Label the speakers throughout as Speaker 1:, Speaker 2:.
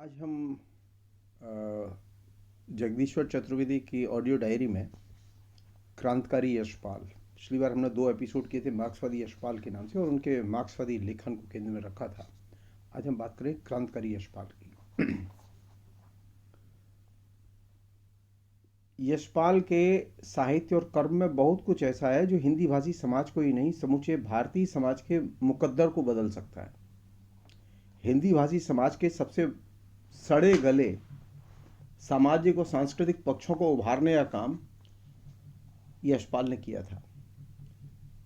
Speaker 1: आज हम जगदीश्वर चतुर्वेदी की ऑडियो डायरी में क्रांतिकारी यशपाल, पिछली बार हमने 2 एपिसोड किए थे मार्क्सवादी यशपाल के नाम से और उनके मार्क्सवादी लेखन को केंद्र में रखा था। आज हम बात करें क्रांतिकारी यशपाल की। यशपाल के साहित्य और कर्म में बहुत कुछ ऐसा है जो हिंदी भाषी समाज को ही नहीं, समूचे भारतीय समाज के मुकद्दर को बदल सकता है। हिंदी भाषी समाज के सबसे सड़े गले सामाजिक और सांस्कृतिक पक्षों को उभारने का काम यशपाल ने किया था।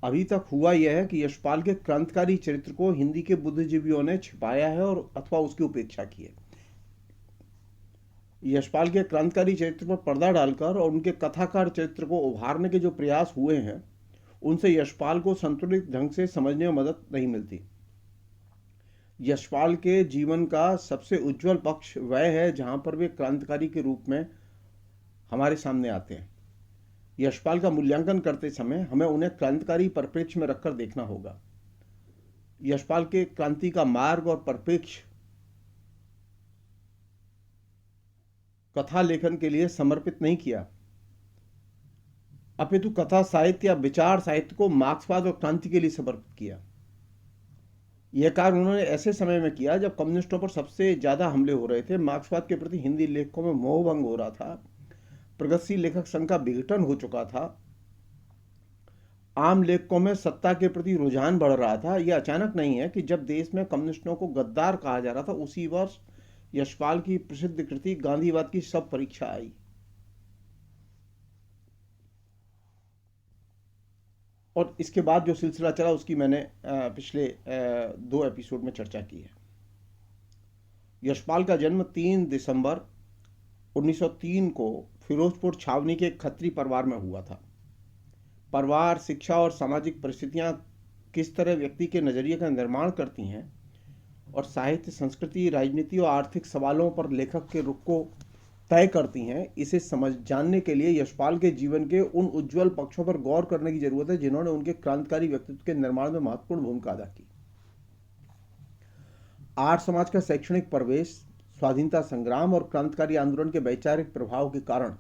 Speaker 1: अभी तक हुआ यह है कि यशपाल के क्रांतिकारी चरित्र को हिंदी के बुद्धिजीवियों ने छिपाया है और अथवा उसकी उपेक्षा की है। यशपाल के क्रांतिकारी चरित्र पर पर्दा डालकर और उनके कथाकार चरित्र को उभारने के जो प्रयास हुए हैं, उनसे यशपाल को संतुलित ढंग से समझने में मदद नहीं मिलती। यशपाल के जीवन का सबसे उज्जवल पक्ष वह है जहां पर वे क्रांतिकारी के रूप में हमारे सामने आते हैं। यशपाल का मूल्यांकन करते समय हमें उन्हें क्रांतिकारी परिप्रेक्ष्य में रखकर देखना होगा। यशपाल के क्रांति का मार्ग और परिप्रेक्ष्य कथा लेखन के लिए समर्पित नहीं किया, अपितु कथा साहित्य या विचार साहित्य को मार्क्सवाद और क्रांति के लिए समर्पित किया। यह कार्य उन्होंने ऐसे समय में किया जब कम्युनिस्टों पर सबसे ज्यादा हमले हो रहे थे, मार्क्सवाद के प्रति हिंदी लेखकों में मोहभंग हो रहा था, प्रगतिशील लेखक संघ का विघटन हो चुका था, आम लेखकों में सत्ता के प्रति रुझान बढ़ रहा था। यह अचानक नहीं है कि जब देश में कम्युनिस्टों को गद्दार कहा जा रहा था, उसी वर्ष यशपाल की प्रसिद्ध कृति गांधीवाद की सब परीक्षा आई। और इसके बाद जो सिलसिला चला उसकी मैंने पिछले 2 एपिसोड में चर्चा की है। यशपाल का जन्म 3 दिसंबर 1903 को फिरोजपुर छावनी के खत्री परिवार में हुआ था। परिवार, शिक्षा और सामाजिक परिस्थितियां किस तरह व्यक्ति के नजरिए का निर्माण करती हैं और साहित्य, संस्कृति, राजनीति और आर्थिक सवालों पर लेखक के रुख को तय करती हैं, इसे जानने के लिए यशपाल के जीवन के उन उज्जवल पक्षों पर गौर करने की जरूरत है जिन्होंने उनके क्रांतिकारी व्यक्तित्व के निर्माण में महत्वपूर्ण भूमिका अदा की। आर्य समाज का शैक्षणिक प्रवेश, स्वाधीनता संग्राम और क्रांतिकारी आंदोलन के वैचारिक प्रभाव के कारण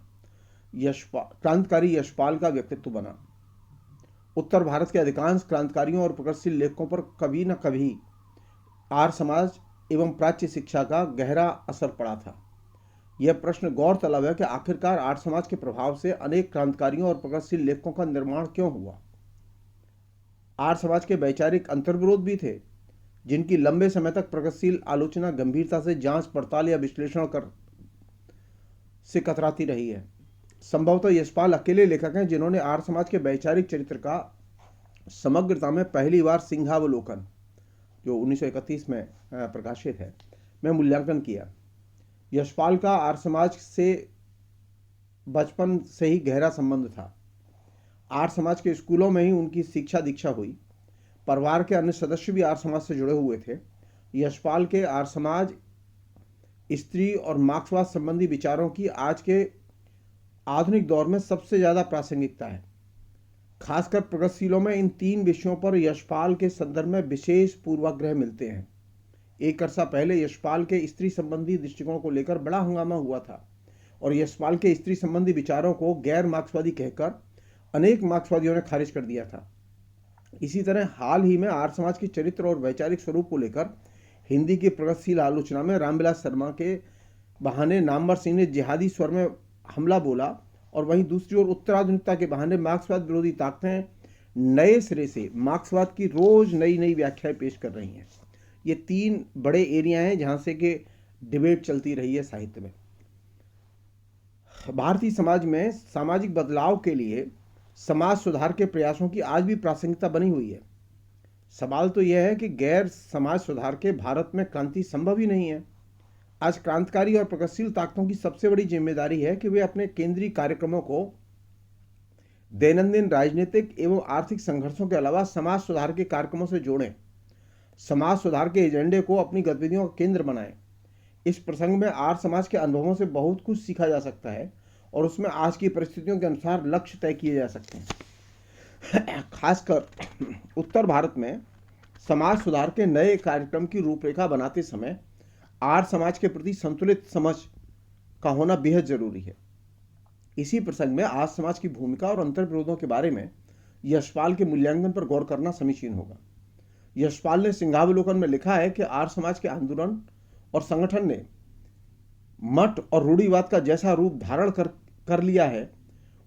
Speaker 1: क्रांतिकारी यशपाल का व्यक्तित्व बना। उत्तर भारत के अधिकांश क्रांतिकारियों और प्रगतिशील लेखकों पर कभी न कभी आर्य समाज एवं प्राच्य शिक्षा का गहरा असर पड़ा था। यह प्रश्न गौरतलब है कि आखिरकार आर्य समाज के प्रभाव से अनेक क्रांतिकारियों और प्रगतिशील लेखकों का निर्माण क्यों हुआ। आर्य समाज के वैचारिक अंतर्विरोध भी थे, जिनकी लंबे समय तक प्रगतिशील आलोचना गंभीरता से जांच पड़ताल या विश्लेषण कर से कतराती रही है। संभवतः यशपाल अकेले लेखक हैं जिन्होंने आर्य समाज के वैचारिक चरित्र का समग्रता में पहली बार सिंहावलोकन, जो 1931 में प्रकाशित है, में मूल्यांकन किया। यशपाल का आर्य समाज से बचपन से ही गहरा संबंध था। आर्य समाज के स्कूलों में ही उनकी शिक्षा दीक्षा हुई। परिवार के अन्य सदस्य भी आर्य समाज से जुड़े हुए थे। यशपाल के आर्य समाज, स्त्री और मार्क्सवाद संबंधी विचारों की आज के आधुनिक दौर में सबसे ज्यादा प्रासंगिकता है। खासकर प्रगतिशीलों में इन 3 विषयों पर यशपाल के संदर्भ में विशेष पूर्वाग्रह मिलते हैं। एक अरसा पहले यशपाल के स्त्री संबंधी दृष्टिकोण को लेकर बड़ा हंगामा हुआ था और यशपाल के स्त्री संबंधी विचारों को गैर मार्क्सवादी कहकर अनेक मार्क्सवादियों ने खारिज कर दिया था। इसी तरह हाल ही में आर्य समाज के चरित्र और वैचारिक स्वरूप को लेकर हिंदी की प्रगतिशील आलोचना में रामविलास शर्मा के बहाने नामवर सिंह ने जिहादी स्वर में हमला बोला और वहीं दूसरी ओर उत्तराधुनिकता के बहाने मार्क्सवाद विरोधी ताकतें नए सिरे से मार्क्सवाद की रोज नई नई व्याख्याएं पेश कर रही हैं। ये 3 बड़े एरिया हैं जहां से कि डिबेट चलती रही है साहित्य में। भारतीय समाज में सामाजिक बदलाव के लिए समाज सुधार के प्रयासों की आज भी प्रासंगिकता बनी हुई है। सवाल तो यह है कि गैर समाज सुधार के भारत में क्रांति संभव ही नहीं है। आज क्रांतिकारी और प्रगतिशील ताकतों की सबसे बड़ी जिम्मेदारी है कि वे अपने केंद्रीय कार्यक्रमों को दैनंदिन राजनीतिक एवं आर्थिक संघर्षों के अलावा समाज सुधार के कार्यक्रमों से जोड़ें, समाज सुधार के एजेंडे को अपनी गतिविधियों का केंद्र बनाएं। इस प्रसंग में आर्य समाज के अनुभवों से बहुत कुछ सीखा जा सकता है और उसमें आज की परिस्थितियों के अनुसार लक्ष्य तय किए जा सकते हैं। खासकर उत्तर भारत में समाज सुधार के नए कार्यक्रम की रूपरेखा बनाते समय आर्य समाज के प्रति संतुलित समझ का होना बेहद जरूरी है। इसी प्रसंग में आर्य समाज की भूमिका और अंतर्विरोधों के बारे में यशपाल के मूल्यांकन पर गौर करना समीचीन होगा। यशपाल ने सिंहावलोकन में लिखा है कि आर्य समाज के आंदोलन और संगठन ने मठ और रूढ़िवाद का जैसा रूप धारण कर लिया है,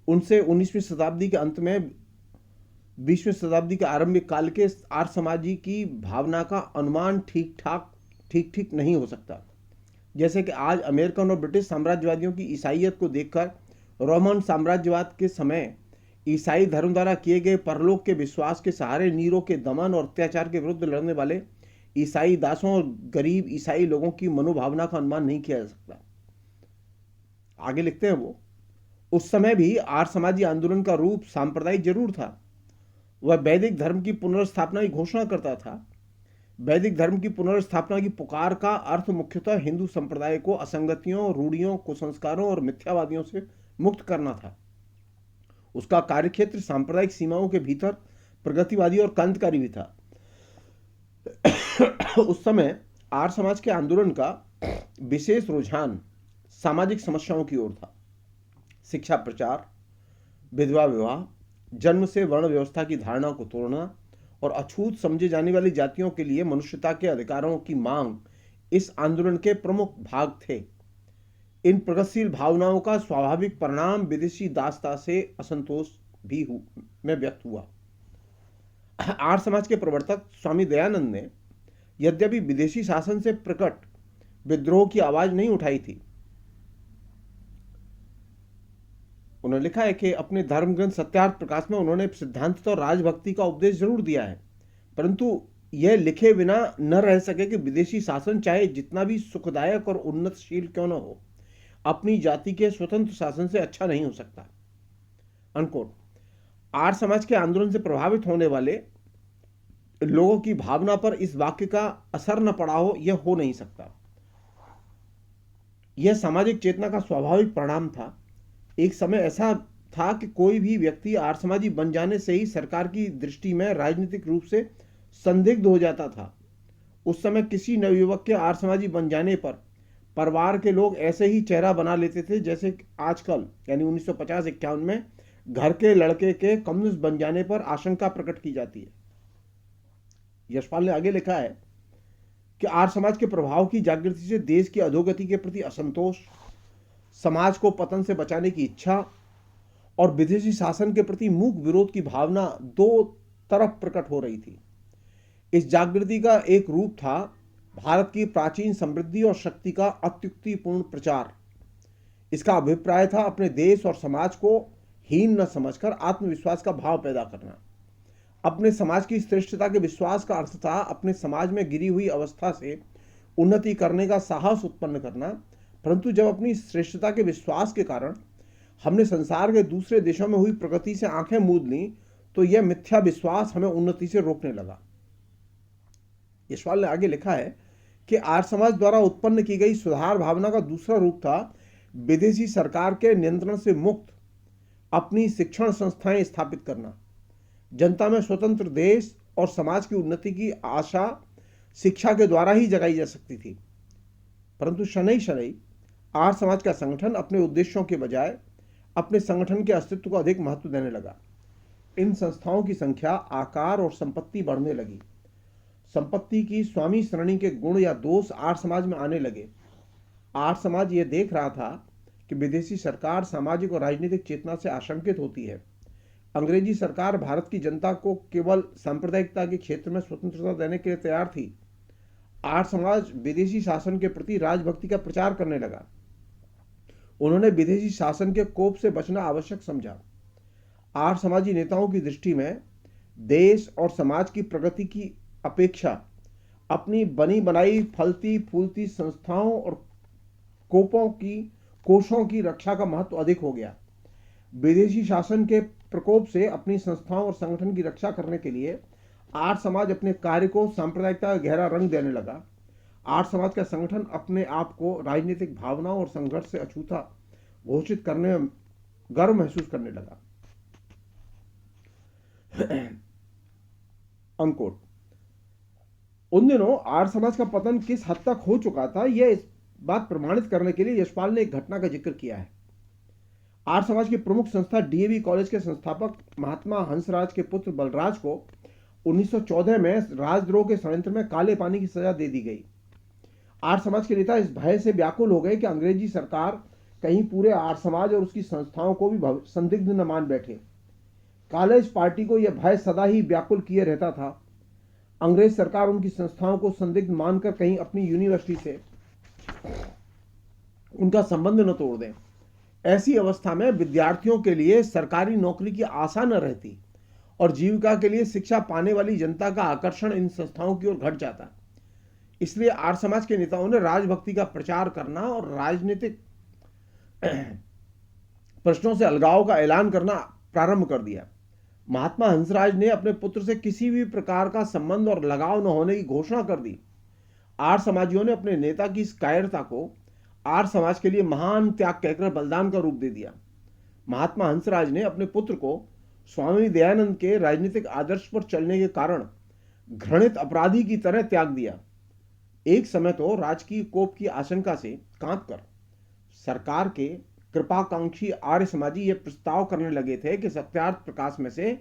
Speaker 1: उनसे 19वीं शताब्दी के अंत में 20वीं शताब्दी के आरंभिक काल के आर्य समाजी की भावना का अनुमान ठीक नहीं हो सकता। जैसे कि आज अमेरिकन और ब्रिटिश साम्राज्यवादियों की ईसाइयत को देखकर रोमन साम्राज्यवाद के समय ईसाई धर्म द्वारा किए गए परलोक के विश्वास के सहारे नीरो के दमन और अत्याचार के विरुद्ध लड़ने वाले ईसाई दासों और गरीब ईसाई लोगों की मनोभावना का अनुमान नहीं किया जा सकता। आगे लिखते हैं वो, उस समय भी आर्य समाजी आंदोलन का रूप सांप्रदायिक जरूर था। वह वैदिक धर्म की पुनर्स्थापना की घोषणा करता था। वैदिक धर्म की पुनर्स्थापना की पुकार का अर्थ मुख्यतः हिंदू संप्रदाय को असंगतियों, रूढ़ियों, कुसंस्कारों और मिथ्यावादियों से मुक्त करना था। उसका कार्यक्षेत्र सांप्रदायिक सीमाओं के भीतर प्रगतिवादी और क्रांतिकारी भी था। उस समय आर्य समाज के आंदोलन का विशेष रुझान सामाजिक समस्याओं की ओर था। शिक्षा प्रचार, विधवा विवाह, जन्म से वर्ण व्यवस्था की धारणा को तोड़ना और अछूत समझे जाने वाली जातियों के लिए मनुष्यता के अधिकारों की मांग इस आंदोलन के प्रमुख भाग थे। इन प्रगतिशील भावनाओं का स्वाभाविक परिणाम विदेशी दासता से असंतोष में व्यक्त हुआ। आर्य समाज के प्रवर्तक स्वामी दयानंद ने यद्यपि विदेशी शासन से प्रकट विद्रोह की आवाज नहीं उठाई थी। उन्होंने लिखा है कि अपने धर्म ग्रंथ सत्यार्थ प्रकाश में उन्होंने सिद्धांत और राजभक्ति का उपदेश जरूर दिया है, परंतु यह लिखे बिना न रह सके कि विदेशी शासन चाहे जितना भी सुखदायक और उन्नतशील क्यों न हो, अपनी जाति के स्वतंत्र शासन से अच्छा नहीं हो सकता। अनकोट। आर्य समाज के आंदोलन से प्रभावित होने वाले लोगों की भावना पर इस वाक्य का असर न पड़ा हो, यह हो नहीं सकता। यह सामाजिक चेतना का स्वाभाविक परिणाम था। एक समय ऐसा था कि कोई भी व्यक्ति आर्य समाजी बन जाने से ही सरकार की दृष्टि में राजनीतिक रूप से संदिग्ध हो जाता था। उस समय किसी नवयुवक के आर्य समाजी बन जाने पर परिवार के लोग ऐसे ही चेहरा बना लेते थे जैसे आजकल यानी 1950-51 में घर के लड़के के कम्युनिस्ट बन जाने पर आशंका प्रकट की जाती है। यशपाल ने आगे लिखा है कि आर्य समाज के प्रभाव की जागृति से देश की अधोगति के प्रति असंतोष, समाज को पतन से बचाने की इच्छा और विदेशी शासन के प्रति मूक विरोध की भावना दो तरफ प्रकट हो रही थी। इस जागृति का एक रूप था भारत की प्राचीन समृद्धि और शक्ति का अत्युक्तिपूर्ण प्रचार। इसका अभिप्राय था अपने देश और समाज को हीन न समझकर आत्मविश्वास का भाव पैदा करना। अपने समाज की श्रेष्ठता के विश्वास का अर्थ था अपने समाज में गिरी हुई अवस्था से उन्नति करने का साहस उत्पन्न करना। परंतु जब अपनी श्रेष्ठता के विश्वास के कारण हमने संसार के दूसरे देशों में हुई प्रगति से आंखें मूंद लीं, तो यह मिथ्या विश्वास हमें उन्नति से रोकने लगा। यशपाल ने आगे लिखा है कि आर्य समाज द्वारा उत्पन्न की गई सुधार भावना का दूसरा रूप था विदेशी सरकार के नियंत्रण से मुक्त अपनी शिक्षण संस्थाएं स्थापित करना। जनता में स्वतंत्र देश और समाज की उन्नति की आशा शिक्षा के द्वारा ही जगाई जा सकती थी। परंतु शनैः शनैः आर्य समाज का संगठन अपने उद्देश्यों के बजाय अपने संगठन के अस्तित्व को अधिक महत्व देने लगा। इन संस्थाओं की संख्या, आकार और संपत्ति बढ़ने लगी। संपत्ति की स्वामी श्रेणी के गुण या दोष आर्य समाज में आने लगे। आर्य समाज यह देख रहा था कि विदेशी सरकार सामाजिक और राजनीतिक चेतना से आशंकित होती है। अंग्रेजी सरकार भारत की जनता को केवल सांप्रदायिकता के क्षेत्र में स्वतंत्रता देने के लिए तैयार थी। आर्य समाज विदेशी शासन के प्रति राजभक्ति का प्रचार करने लगा। उन्होंने विदेशी शासन के कोप से बचना आवश्यक समझा। आर्य समाजी नेताओं की दृष्टि में देश और समाज की प्रगति की अपेक्षा अपनी बनी बनाई फलती फूलती संस्थाओं और कोषों की रक्षा का महत्व अधिक हो गया। विदेशी शासन के प्रकोप से अपनी संस्थाओं और संगठन की रक्षा करने के लिए आर्य समाज अपने कार्य को सांप्रदायिकता का गहरा रंग देने लगा। आर्य समाज का संगठन अपने आप को राजनीतिक भावनाओं और संघर्ष से अछूता घोषित करने में गर्व महसूस करने लगा। अनकोट। उन दिनों आर्य समाज का पतन किस हद तक हो चुका था, यह इस बात प्रमाणित करने के लिए यशपाल ने एक घटना का जिक्र किया है। आर्य समाज की प्रमुख संस्था डीएवी कॉलेज के संस्थापक महात्मा हंसराज के पुत्र बलराज को 1914 में राजद्रोह के षड्यंत्र में काले पानी की सजा दे दी गई। आर्य समाज के नेता इस भय से व्याकुल हो गए कि अंग्रेजी सरकार कहीं पूरे आर्य समाज और उसकी संस्थाओं को भी संदिग्ध न मान बैठे। कॉलेज पार्टी को यह भय सदा ही व्याकुल किए रहता था। अंग्रेज सरकार उनकी संस्थाओं को संदिग्ध मानकर कहीं अपनी यूनिवर्सिटी से उनका संबंध न तोड़ दें। ऐसी अवस्था में विद्यार्थियों के लिए सरकारी नौकरी की आशा न रहती और जीविका के लिए शिक्षा पाने वाली जनता का आकर्षण इन संस्थाओं की ओर घट जाता। इसलिए आर्य समाज के नेताओं ने राजभक्ति का प्रचार करना और राजनीतिक प्रश्नों से अलगाव का ऐलान करना प्रारंभ कर दिया। महात्मा हंसराज ने अपने पुत्र से किसी भी प्रकार का संबंध और लगाव न होने की घोषणा कर दी। आर्य समाजियों ने अपने नेता की इस कायरता को आर्य समाज के लिए महान त्याग कहकर बलिदान का रूप दे दिया। महात्मा हंसराज ने अपने पुत्र को स्वामी दयानंद के राजनीतिक आदर्श पर चलने के कारण घृणित अपराधी की तरह त्याग दिया। एक समय तो राजकीय कोप की आशंका से कांपकर सरकार के कृपाकांक्षी आर्य समाजी यह प्रस्ताव करने लगे थे कि सत्यार्थ प्रकाश में से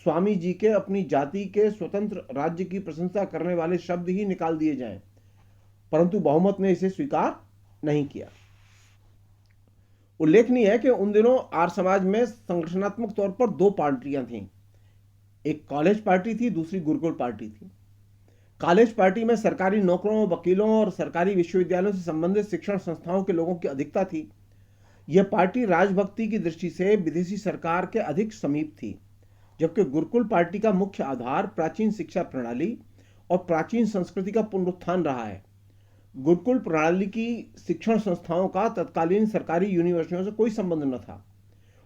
Speaker 1: स्वामी जी के अपनी जाति के स्वतंत्र राज्य की प्रशंसा करने वाले शब्द ही निकाल दिए जाएं, परंतु बहुमत ने इसे स्वीकार नहीं किया। उल्लेखनीय है कि उन दिनों आर्य समाज में संगठनात्मक तौर पर दो पार्टियां थीं। एक कॉलेज पार्टी थी, दूसरी गुरुकुल पार्टी थी। कॉलेज पार्टी में सरकारी नौकरों, वकीलों और सरकारी विश्वविद्यालयों से संबंधित शिक्षण संस्थाओं के लोगों की अधिकता थी। यह पार्टी राजभक्ति की दृष्टि से विदेशी सरकार के अधिक समीप थी, जबकि गुरुकुल पार्टी का मुख्य आधार प्राचीन शिक्षा प्रणाली और प्राचीन संस्कृति का पुनरुत्थान रहा है। गुरुकुल प्रणाली की शिक्षण संस्थाओं का तत्कालीन सरकारी यूनिवर्सिटियों से कोई संबंध न था।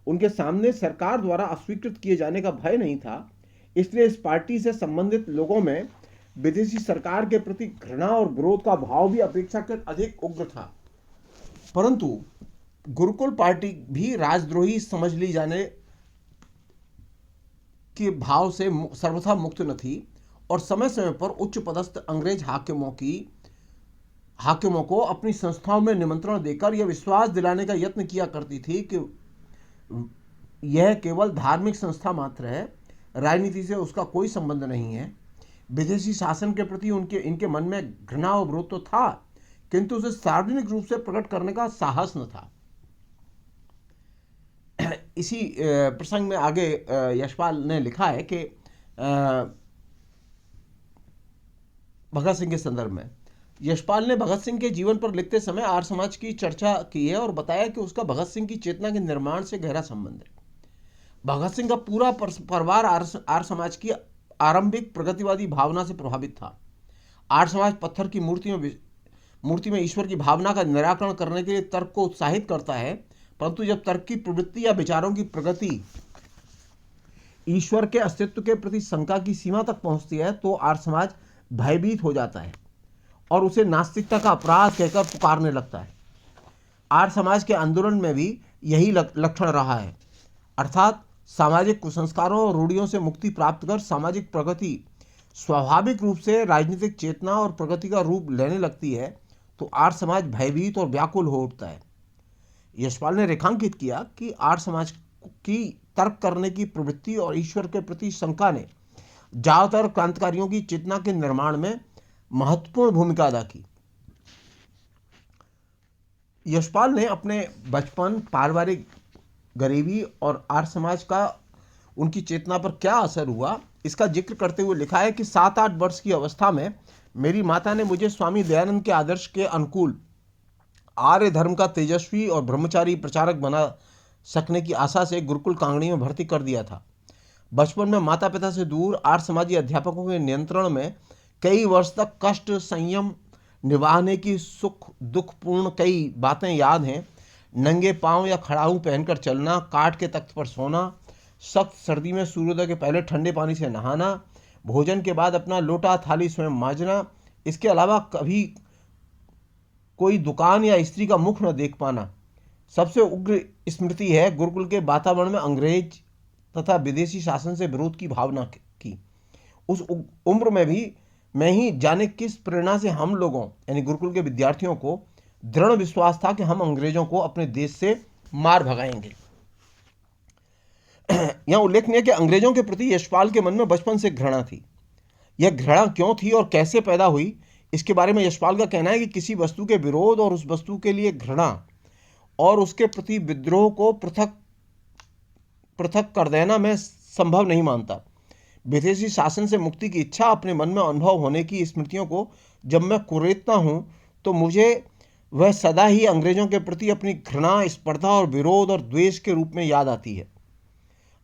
Speaker 1: उनके सामने सरकार द्वारा अस्वीकृत किए जाने का भय नहीं था। इसलिए इस पार्टी से संबंधित लोगों में विदेशी सरकार के प्रति घृणा और विरोध का भाव भी अपेक्षाकृत अधिक उग्र था। परंतु गुरुकुल पार्टी भी राजद्रोही समझ ली जाने के भाव से सर्वथा मुक्त न थी और समय समय पर उच्च पदस्थ अंग्रेज हाकिमों को अपनी संस्थाओं में निमंत्रण देकर यह विश्वास दिलाने का यत्न किया करती थी कि यह केवल धार्मिक संस्था मात्र है, राजनीति से उसका कोई संबंध नहीं है। विदेशी शासन के प्रति इनके मन में घृणा और विरोध तो था, किंतु उसे सार्वजनिक रूप से प्रकट करने का साहस न था। इसी प्रसंग में आगे यशपाल ने लिखा है कि भगत सिंह के संदर्भ में यशपाल ने भगत सिंह के जीवन पर लिखते समय आर्य समाज की चर्चा की है और बताया कि उसका भगत सिंह की चेतना के निर्माण से गहरा संबंध है। भगत सिंह का पूरा परिवार आर्य समाज की आरंभिक प्रगतिवादी भावना से प्रभावित था। आर्य समाज पत्थर की मूर्ति में ईश्वर की भावना का निराकरण करने के लिए तर्क को उत्साहित करता है, परंतु जब तर्क की प्रवृत्ति या विचारों की प्रगति ईश्वर के अस्तित्व के प्रति शंका की सीमा तक पहुंचती है तो आर्य समाज भयभीत हो जाता है और उसे नास्तिकता का अपराध कहकर पुकारने लगता है। आर्य समाज के आंदोलन में भी यही लक्षण रहा है, अर्थात सामाजिक कुसंस्कारों और रूढ़ियों से मुक्ति प्राप्त कर सामाजिक प्रगति स्वाभाविक रूप से राजनीतिक चेतना और प्रगति का रूप लेने लगती है तो आर्य समाज भयभीत और व्याकुल हो उठता है। यशपाल ने रेखांकित किया कि आर्य समाज की तर्क करने की प्रवृत्ति और ईश्वर के प्रति शंका ने ज्यादातर क्रांतिकारियों की चेतना के निर्माण में महत्वपूर्ण भूमिका अदा की। यशपाल ने अपने बचपन, पारिवारिक गरीबी और आर्य समाज का उनकी चेतना पर क्या असर हुआ, इसका जिक्र करते हुए लिखा है कि 7-8 वर्ष की अवस्था में मेरी माता ने मुझे स्वामी दयानंद के आदर्श के अनुकूल आर्य धर्म का तेजस्वी और ब्रह्मचारी प्रचारक बना सकने की आशा से गुरुकुल कांगड़ी में भर्ती कर दिया था। बचपन में माता पिता से दूर आर्य समाजी अध्यापकों के नियंत्रण में कई वर्ष तक कष्ट संयम निभाने की सुख दुखपूर्ण कई बातें याद हैं। नंगे पांव या खड़ाऊ पहनकर चलना, काठ के तख्त पर सोना, सख्त सर्दी में सूर्योदय के पहले ठंडे पानी से नहाना, भोजन के बाद अपना लोटा थाली स्वयं मांजना, इसके अलावा कभी कोई दुकान या स्त्री का मुख न देख पाना। सबसे उग्र स्मृति है गुरुकुल के वातावरण में अंग्रेज तथा विदेशी शासन से विरोध की भावना की। उस उम्र में भी में ही जाने किस प्रेरणा से हम लोगों यानी गुरुकुल के विद्यार्थियों को दृढ़ विश्वास था कि हम अंग्रेजों को अपने देश से मार भगाएंगे। यहां उल्लेखनीय है कि अंग्रेजों के प्रति यशपाल के मन में बचपन से घृणा थी। यह घृणा क्यों थी और कैसे पैदा हुई, इसके बारे में यशपाल का कहना है कि किसी वस्तु के विरोध और उस वस्तु के लिए घृणा और उसके प्रति विद्रोह को पृथक पृथक कर देना मैं संभव नहीं मानता। विदेशी शासन से मुक्ति की इच्छा, अपने मन में अनुभव होने की स्मृतियों को जब मैं कुरेदता हूं तो मुझे वह सदा ही अंग्रेजों के प्रति अपनी घृणा, स्पर्धा और विरोध और द्वेष के रूप में याद आती है।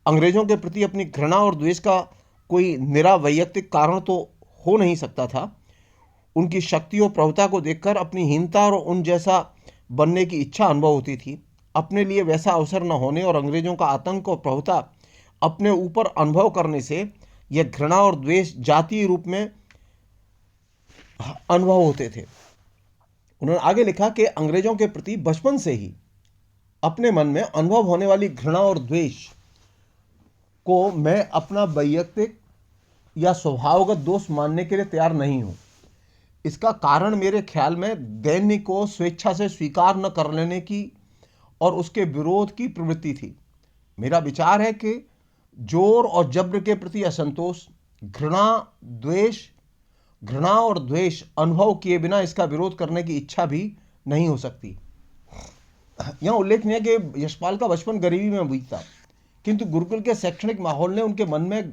Speaker 1: अंग्रेजों के प्रति अपनी घृणा और द्वेष का कोई निरा वैयक्तिक कारण तो हो नहीं सकता था। उनकी शक्ति और प्रभुता को देखकर अपनी हीनता और उन जैसा बनने की इच्छा अनुभव होती थी। अपने लिए वैसा अवसर न होने और अंग्रेजों का आतंक और प्रभुता अपने ऊपर अनुभव करने से यह घृणा और द्वेष जातीय रूप में अनुभव होते थे। उन्होंने आगे लिखा कि अंग्रेजों के प्रति बचपन से ही अपने मन में अनुभव होने वाली घृणा और द्वेष को मैं अपना वैयक्तिक या स्वभावगत दोष मानने के लिए तैयार नहीं हूं। इसका कारण मेरे ख्याल में दैन्य को स्वेच्छा से स्वीकार न कर लेने की और उसके विरोध की प्रवृत्ति थी। मेरा विचार है कि जोर और जब्र के प्रति असंतोष, घृणा और द्वेष अनुभव किए बिना इसका विरोध करने की इच्छा भी नहीं हो सकती। यहां उल्लेखनीय है कि यशपाल का बचपन गरीबी में बीता, किंतु गुरुकुल के शैक्षणिक माहौल ने उनके मन में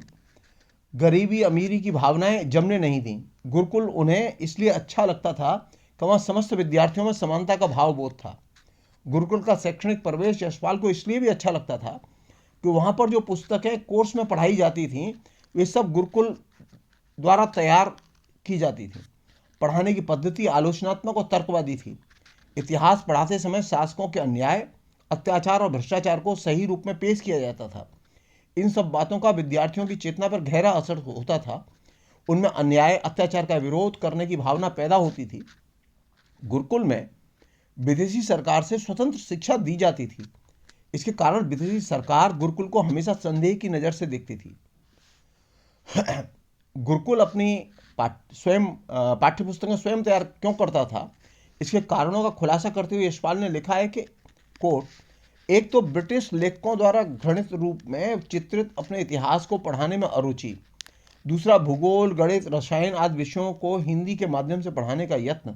Speaker 1: गरीबी अमीरी की भावनाएं जमने नहीं दी। गुरुकुल उन्हें इसलिए अच्छा लगता था कि वहां समस्त विद्यार्थियों में समानता का भाव बोध था। गुरुकुल का शैक्षणिक परिवेश यशपाल को इसलिए भी अच्छा लगता था कि वहां पर जो पुस्तकें कोर्स में पढ़ाई जाती थीं वे सब गुरुकुल द्वारा तैयार की जाती थी। पढ़ाने की पद्धति आलोचनात्मक और तर्कवादी थी। इतिहास पढ़ाते समय शासकों के अन्याय, अत्याचार और भ्रष्टाचार को सही रूप में पेश किया जाता था। इन सब बातों का विद्यार्थियों की चेतना पर गहरा असर होता था। उनमें अन्याय, अत्याचार का विरोध करने की भावना पैदा होती थी। गुरुकुल में विदेशी सरकार से स्वतंत्र शिक्षा दी जाती थी। इसके कारण विदेशी सरकार गुरुकुल को हमेशा संदेह की नज़र से देखती थी। गुरुकुल अपनी स्वयं पाठ्यपुस्तकें स्वयं तैयार क्यों करता था, इसके कारणों का खुलासा करते हुए यशपाल ने लिखा है कि कोट, एक तो ब्रिटिश लेखकों द्वारा घृणित रूप में चित्रित अपने इतिहास को पढ़ाने में अरुचि, दूसरा भूगोल, गणित, रसायन आदि विषयों को हिंदी के माध्यम से पढ़ाने का यत्न,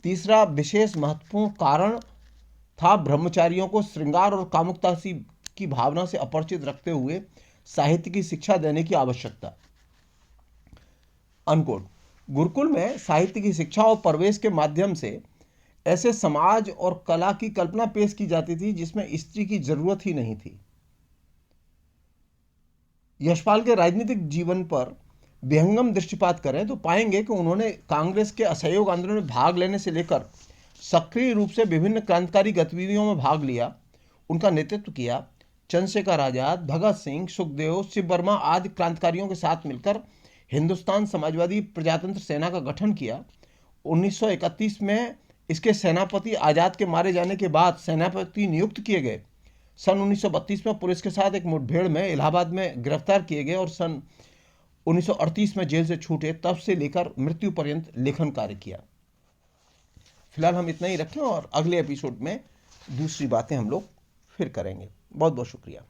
Speaker 1: तीसरा विशेष महत्वपूर्ण कारण था ब्रह्मचारियों को श्रृंगार और कामुकता की भावना से अपरिचित रखते हुए साहित्य की शिक्षा देने की आवश्यकता। अनकोट। गुरुकुल में साहित्य की शिक्षा और प्रवेश के माध्यम से ऐसे समाज और कला की कल्पना पेश की जाती थी जिसमें स्त्री की जरूरत ही नहीं थी। यशपाल के राजनीतिक जीवन पर विहंगम दृष्टिपात करें तो पाएंगे कि उन्होंने कांग्रेस के असहयोग आंदोलन में भाग लेने से लेकर सक्रिय रूप से विभिन्न क्रांतिकारी गतिविधियों में भाग लिया, उनका नेतृत्व किया। चंद्रशेखर आजाद, भगत सिंह, सुखदेव, शिव वर्मा आदि क्रांतिकारियों के साथ मिलकर हिंदुस्तान समाजवादी प्रजातंत्र सेना का गठन किया। 1931 में इसके सेनापति आजाद के मारे जाने के बाद सेनापति नियुक्त किए गए। सन 1932 में पुलिस के साथ एक मुठभेड़ में इलाहाबाद में गिरफ्तार किए गए और सन 1938 में जेल से छूटे। तब से लेकर मृत्यु पर्यंत लेखन कार्य किया। फिलहाल हम इतना ही रखें और अगले एपिसोड में दूसरी बातें हम लोग फिर करेंगे। बहुत बहुत शुक्रिया।